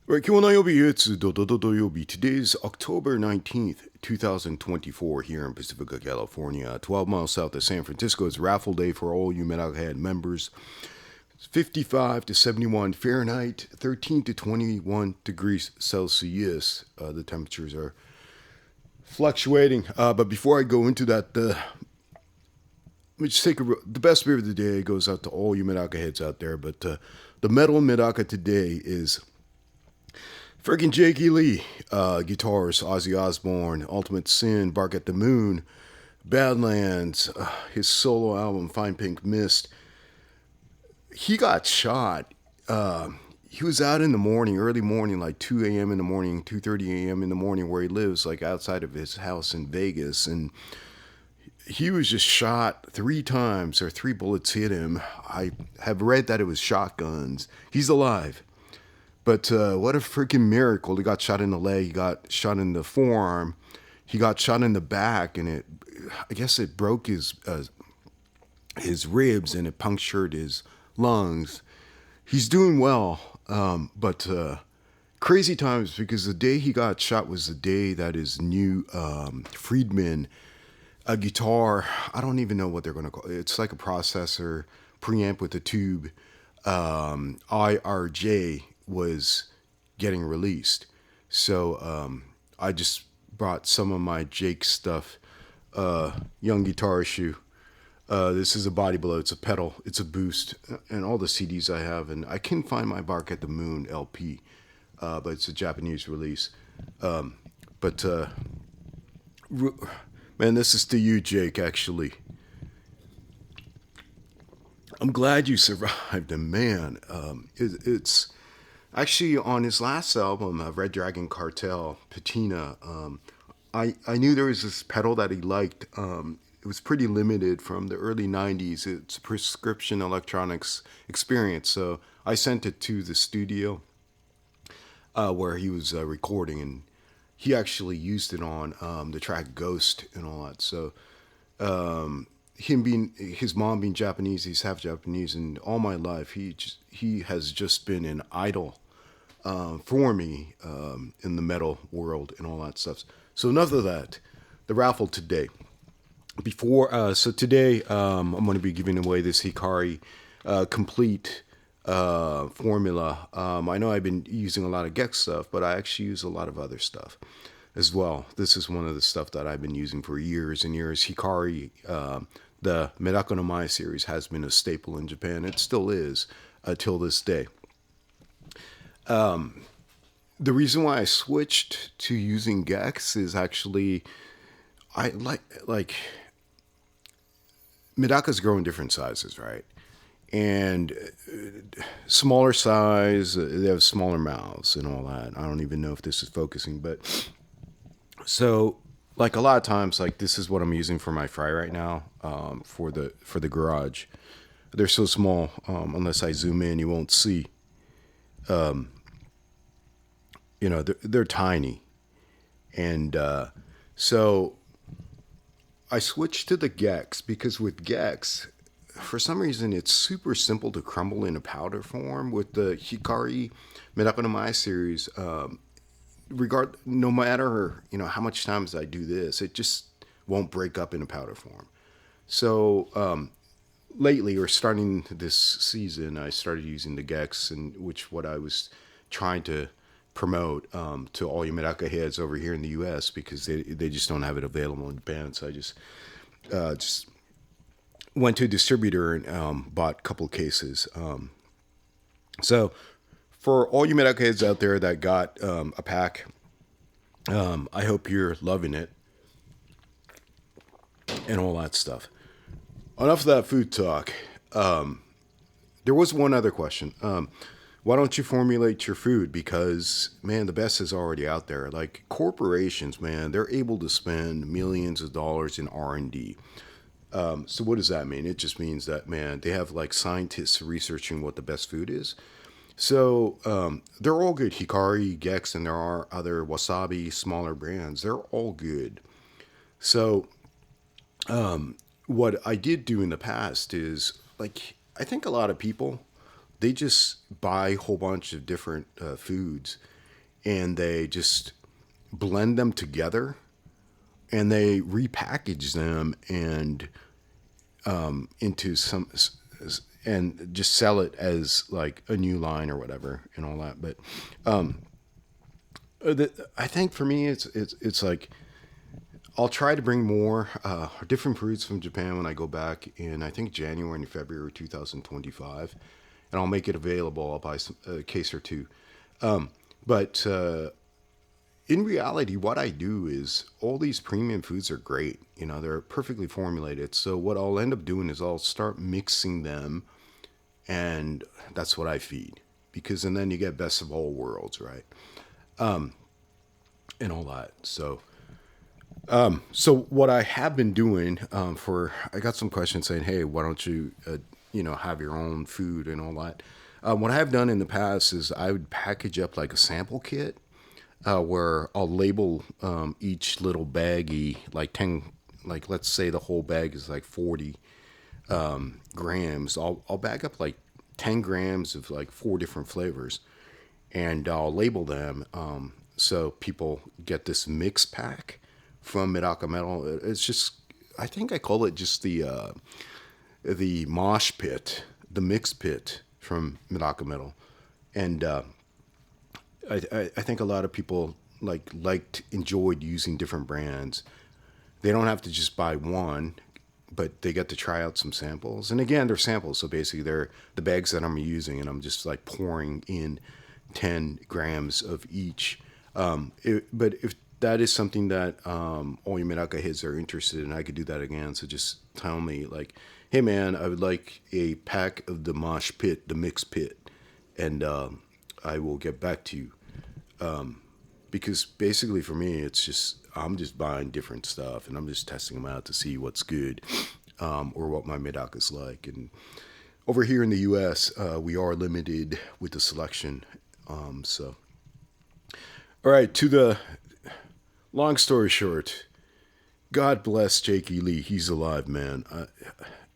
Right, Kiwanayobi, it's Dododoyobi. Today is October 19th, 2024, here in Pacifica, California. 12 miles south of San Francisco. It's raffle day for all you Medaka Head members. It's 55 to 71 Fahrenheit, 13 to 21 degrees Celsius. The temperatures are fluctuating. But before I go into that, let me just take the best beer of the day goes out to all you Medaka heads out there. But the metal in Medaka today is freaking Jakey Lee, guitarist, Ozzy Osbourne, Ultimate Sin, Bark at the Moon, Badlands, his solo album, Fine Pink Mist. He got shot. He was out in the morning, early morning, like 2 a.m. in the morning, 2:30 a.m. in the morning where he lives, like outside of his house in Vegas. And he was just shot 3 times, or 3 bullets hit him. I have read that it was shotguns. He's alive. But what a freaking miracle. He got shot in the leg. He got shot in the forearm. He got shot in the back, and I guess it broke his ribs, and it punctured his lungs. He's doing well, but crazy times, because the day he got shot was the day that his new Friedman a guitar, I don't even know what they're going to call it. It's like a processor, preamp with a tube, IRJ, was getting released. So I just brought some of my Jake stuff, young guitar issue. This is a body blow. It's a pedal. It's a boost, and all the CDs I have. And I can find my Bark at the Moon LP, but it's a Japanese release. But man, this is to you, Jake. Actually, I'm glad you survived. And man, it's actually, on his last album, Red Dragon Cartel, Patina, I knew there was this pedal that he liked. It was pretty limited from the early 90s. It's a Prescription Electronics Experience. So I sent it to the studio where he was recording, and he actually used it on the track Ghost and all that. So his mom being Japanese, he's half Japanese, and all my life he has just been an idol for me in the metal world and all that stuff. So enough of that. The raffle today. So today I'm going to be giving away this Hikari complete formula. I know I've been using a lot of Gex stuff, but I actually use a lot of other stuff as well. This is one of the stuff that I've been using for years and years. Hikari, the Medaka-no-Mai series, has been a staple in Japan. It still is till this day. The reason why I switched to using Gex is actually I like Medaka's grow in different sizes, right? And smaller size, they have smaller mouths and all that. I don't even know if this is focusing, but so like a lot of times, like this is what I'm using for my fry right now, for the garage. They're so small, unless I zoom in, you won't see. They're tiny, and so I switched to the Gex because with Gex, for some reason, it's super simple to crumble in a powder form. With the Hikari Medaka-no-Mai series, no matter how much times I do this, it just won't break up in a powder form. So lately, or starting this season, I started using the Gex, and what I was trying to promote to all your Medaka heads over here in the U.S. because they just don't have it available in Japan. So I just went to a distributor and bought a couple cases. So for all you Medaka heads out there that got a pack, I hope you're loving it and all that stuff. Enough of that food talk. There was one other question. Why don't you formulate your food? Because, man, the best is already out there. Like corporations, man, they're able to spend millions of dollars in R&D. So what does that mean? It just means that, man, they have like scientists researching what the best food is. So they're all good. Hikari, Gex, and there are other Wasabi, smaller brands. They're all good. So what I did do in the past is, like, I think a lot of people, they just buy a whole bunch of different foods and they just blend them together, and they repackage them and into some, and just sell it as like a new line or whatever and all that. But I think for me, it's like I'll try to bring more different fruits from Japan when I go back in, I think, January and February 2025, and I'll make it available. I'll buy a case or two. But in reality, what I do is all these premium foods are great. You know, they're perfectly formulated. So what I'll end up doing is I'll start mixing them, and that's what I feed. And then you get best of all worlds, right? And all that. So what I have been doing I got some questions saying, hey, why don't you, have your own food and all that. What I have done in the past is I would package up like a sample kit where I'll label each little baggie, like 10, like let's say the whole bag is like 40 grams. I'll bag up like 10 grams of like 4 different flavors, and I'll label them so people get this mix pack from MedakaMetal. It's just, I think I call it just the mosh pit, the mix pit from MedakaMetal. And I think a lot of people enjoyed using different brands. They don't have to just buy one, but they get to try out some samples. And again, they're samples, so basically they're the bags that I'm using, and I'm just like pouring in 10 grams of each. But if that is something that all you Medaka heads are interested in, I could do that again. So just tell me, like, hey man, I would like a pack of the mosh pit, the mix pit, and I will get back to you. Because basically for me, it's just, I'm just buying different stuff and I'm just testing them out to see what's good, or what my Medaka's like. And over here in the US, we are limited with the selection. So, all right, to the long story short, God bless Jakey Lee. He's alive, man.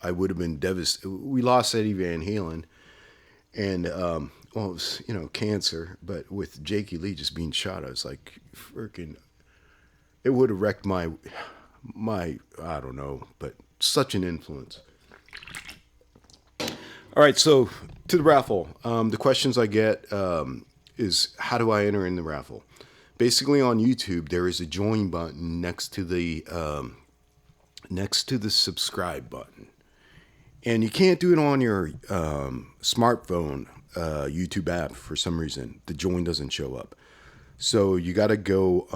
I would have been devastated. We lost Eddie Van Halen, and well, it was, cancer. But with Jakey Lee just being shot, I was like, freaking, it would have wrecked my, I don't know, but such an influence. All right, so to the raffle. The questions I get is, how do I enter in the raffle? Basically, on YouTube, there is a join button next to the subscribe button, and you can't do it on your smartphone YouTube app for some reason. The join doesn't show up, so you got to go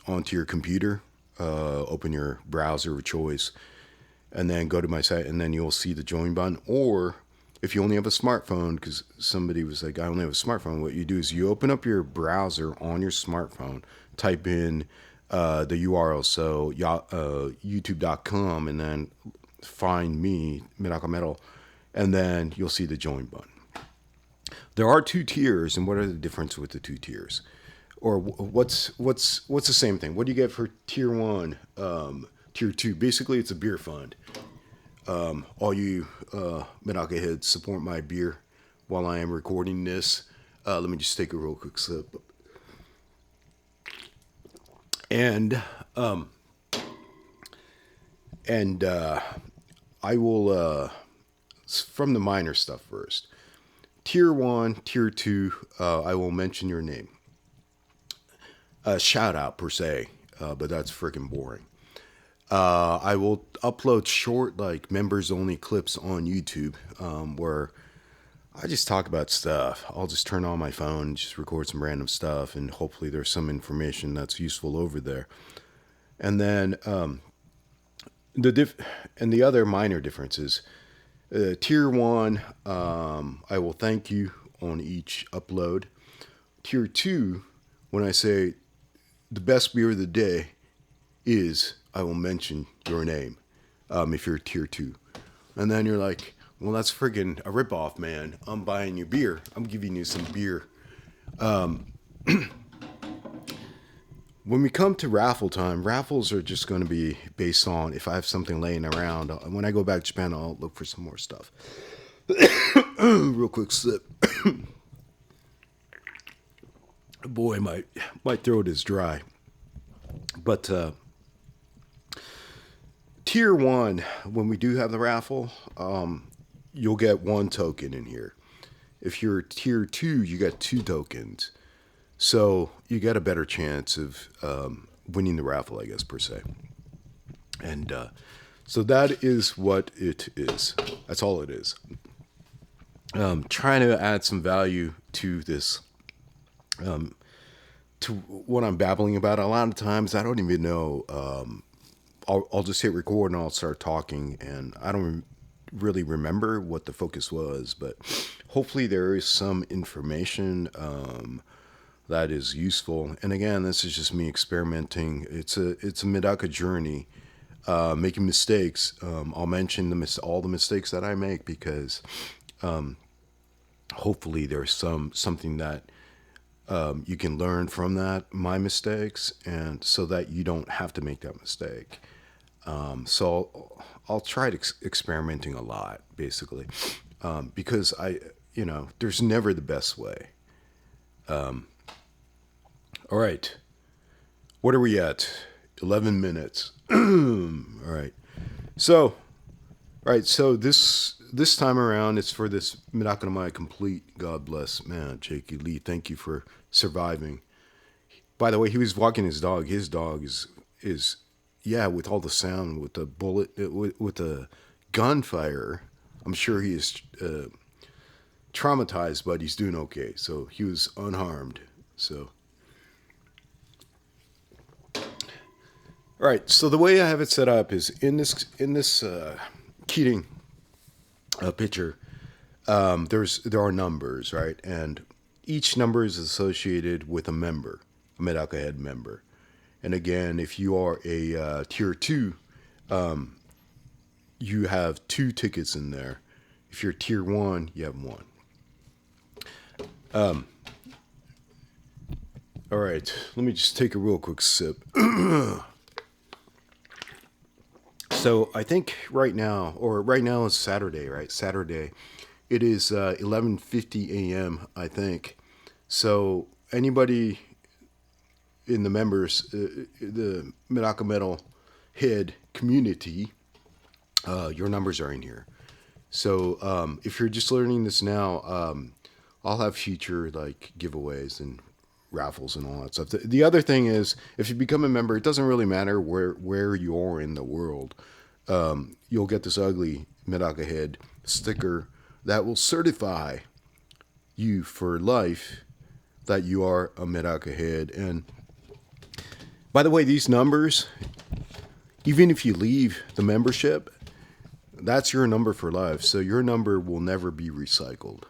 onto your computer, open your browser of choice, and then go to my site, and then you'll see the join button. Or if you only have a smartphone, because somebody was like, I only have a smartphone, what you do is you open up your browser on your smartphone, type in the URL, so youtube.com, and then find me, MedakaMetal, and then you'll see the join button. There are 2 tiers, and what are the difference with the 2 tiers? Or what's the same thing? What do you get for tier 1, tier 2? Basically, it's a beer fund. All you Medaka heads, support my beer while I am recording this. Let me just take a real quick sip. And I will, from the minor stuff first. Tier 1, tier 2, I will mention your name. Shout out per se, but that's freaking boring. I will upload short, like, members only clips on YouTube, where I just talk about stuff. I'll just turn on my phone and just record some random stuff, and hopefully there's some information that's useful over there. And then the other minor differences. Tier 1, I will thank you on each upload. Tier 2, when I say the best beer of the day is, I will mention your name, if you're tier 2. And then you're like, well, that's friggin' a ripoff, man. I'm buying you beer. I'm giving you some beer. When we come to raffle time, raffles are just going to be based on if I have something laying around. When I go back to Japan, I'll look for some more stuff. Real quick sip. Boy, my throat is dry. But tier 1, when we do have the raffle, you'll get 1 token in here. If you're tier 2, you got 2 tokens. So you got a better chance of winning the raffle, I guess, per se. And so that is what it is. That's all it is. Trying to add some value to this, to what I'm babbling about. A lot of times I don't even know. I'll just hit record and I'll start talking, and I don't really remember what the focus was, but hopefully there is some information that is useful. And again, this is just me experimenting. It's a Medaka journey, making mistakes. I'll mention all the mistakes that I make, because hopefully there's something that you can learn from my mistakes, and so that you don't have to make that mistake. So I'll try experimenting a lot, basically, because there's never the best way. All right, what are we at? 11 minutes. All right. So this time around, it's for this MedakaMetal complete. God bless, man, Jakey Lee. Thank you for surviving. By the way, he was walking his dog. His dog is with all the sound, with the bullet, with the gunfire. I'm sure he is traumatized, but he's doing okay. So he was unharmed. So. All right, so the way I have it set up is in this Keating picture. There are numbers, right, and each number is associated with a member, a Medaka Head member. And again, if you are a tier 2, you have 2 tickets in there. If you're tier 1, you have 1. All right, let me just take a real quick sip. So I think right now is Saturday, right? Saturday. It is 11:50 a.m., I think. So anybody in the members, the MedakaMetal head community, your numbers are in here. So if you're just learning this now, I'll have future giveaways and raffles and all that stuff. The other thing is, if you become a member, it doesn't really matter where you are in the world. You'll get this ugly Medaka head sticker that will certify you for life that you are a Medaka head. And by the way, these numbers, even if you leave the membership, that's your number for life. So your number will never be recycled.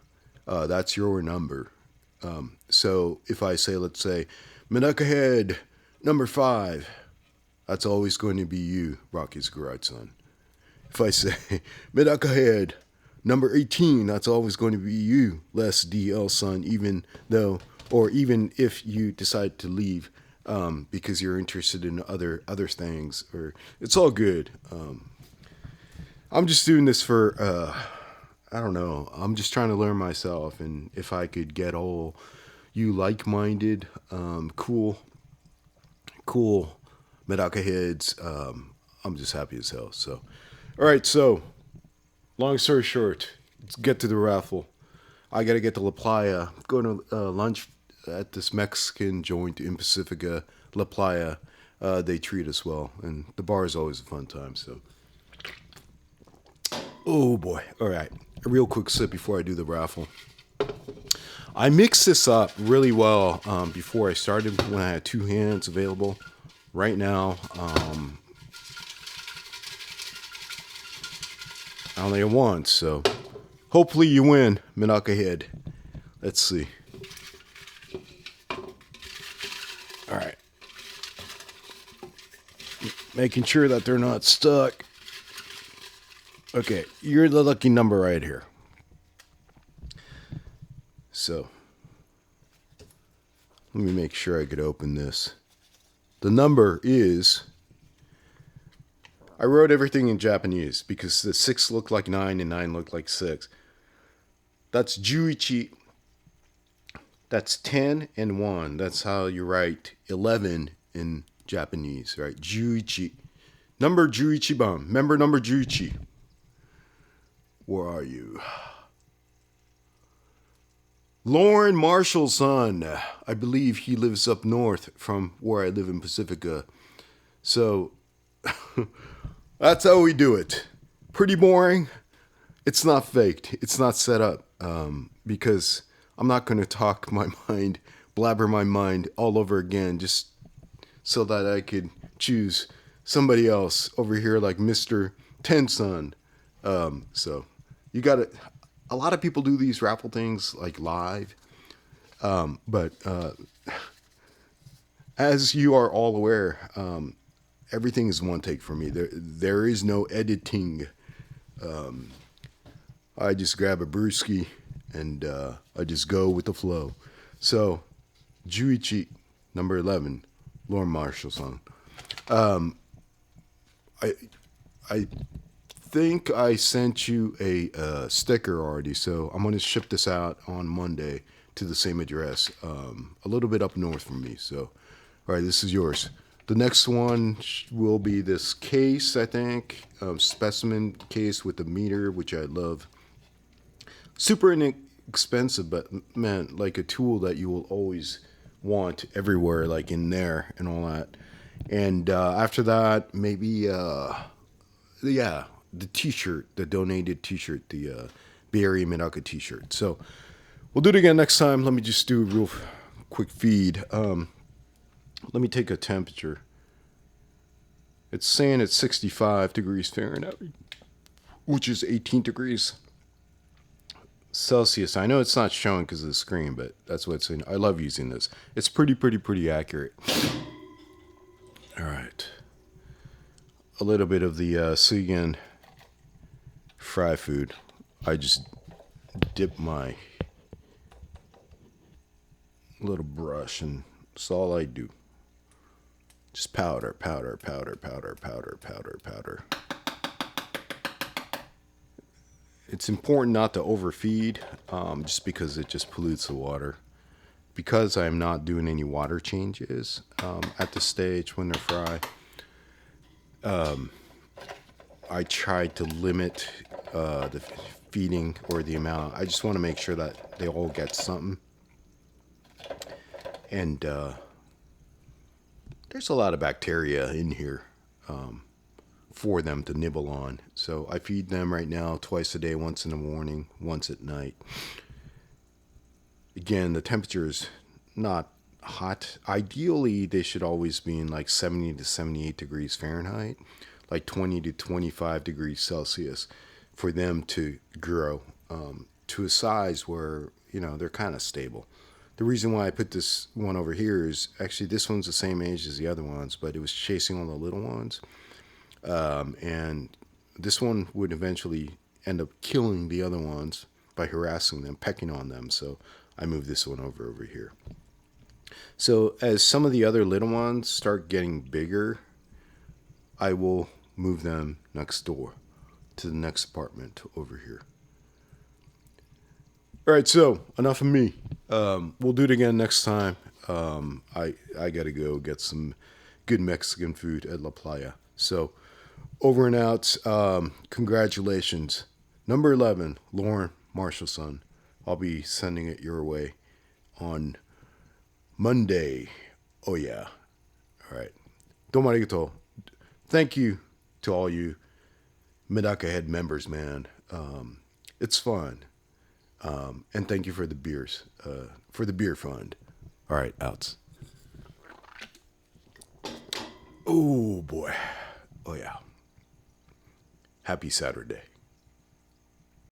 That's your number. So if I say, let's say, Medaka head number 5, that's always going to be you, Rocky's garage son. If I say Medaka head number 18, that's always going to be you, Les DL son, even if you decide to leave because you're interested in other things, or it's all good. I'm just doing this for I don't know. I'm just trying to learn myself, and if I could get all you like-minded, cool Medaka heads, I'm just happy as hell. So, all right. So, long story short, let's get to the raffle. I got to get to La Playa. Going to lunch at this Mexican joint in Pacifica, La Playa. They treat us well, and the bar is always a fun time. So, oh boy. All right. A real quick sip before I do the raffle. I mixed this up really well before I started, when I had 2 hands available. Right now, I only have 1, so hopefully you win, Medaka head. Let's see. All right. Making sure that they're not stuck. Okay, you're the lucky number right here. So, let me make sure I could open this. The number is, I wrote everything in Japanese because the 6 looked like 9 and 9 looked like 6. That's Juichi That's 10 and 1. That's how you write 11 in Japanese, right? 11. Number 11番. Member number 11. Where are you? Lauren Marshall's son. I believe he lives up north from where I live in Pacifica. So that's how we do it. Pretty boring. It's not faked. It's not set up. Because I'm not going to talk my mind, blabber my mind all over again just so that I could choose somebody else over here like Mr. Tenson. So you got it. A lot of people do these raffle things like live. But as you are all aware, everything is one take for me. There is no editing. I just grab a brewski and I just go with the flow. So, 11, number 11, Lauren Marshall's song. I think I sent you a sticker already, so I'm going to ship this out on Monday to the same address, a little bit up north from me. So, all right, this is yours. The next one will be this case, I think, specimen case with the meter, which I love. Super inexpensive, but man, like a tool that you will always want everywhere, like in there and all that. And after that, maybe, the t-shirt, the donated t-shirt, the Bay Area Medaka t-shirt. So we'll do it again next time. Let me just do a real quick feed. Let me take a temperature. It's saying it's 65 degrees Fahrenheit, which is 18 degrees Celsius. I know it's not showing because of the screen, but that's what it's saying. I love using this. It's pretty accurate. All right. A little bit of the Sugen fry food. I just dip my little brush, and that's all I do. Just powder. It's important not to overfeed, just because it just pollutes the water. Because I'm not doing any water changes at the stage when they're fried, I try to limit the feeding or the amount. I just want to make sure that they all get something. And there's a lot of bacteria in here for them to nibble on. So I feed them right now twice a day, once in the morning, once at night. Again, the temperature is not hot. Ideally, they should always be in like 70 to 78 degrees Fahrenheit, like 20 to 25 degrees Celsius for them to grow to a size where, they're kind of stable. The reason why I put this one over here is actually this one's the same age as the other ones, but it was chasing all the little ones. And this one would eventually end up killing the other ones by harassing them, pecking on them. So I moved this one over here. So as some of the other little ones start getting bigger, I will move them next door to the next apartment over here. All right, so enough of me. We'll do it again next time. I gotta go get some good Mexican food at La Playa. So over and out. Congratulations. Number 11, Lauren Marshall's son. I'll be sending it your way on Monday. Oh, yeah. All right. Domo arigato. Thank you to all you Medaka Head members, man. It's fun. And thank you for the beers, for the beer fund. All right, outs. Oh, boy. Oh, yeah. Happy Saturday.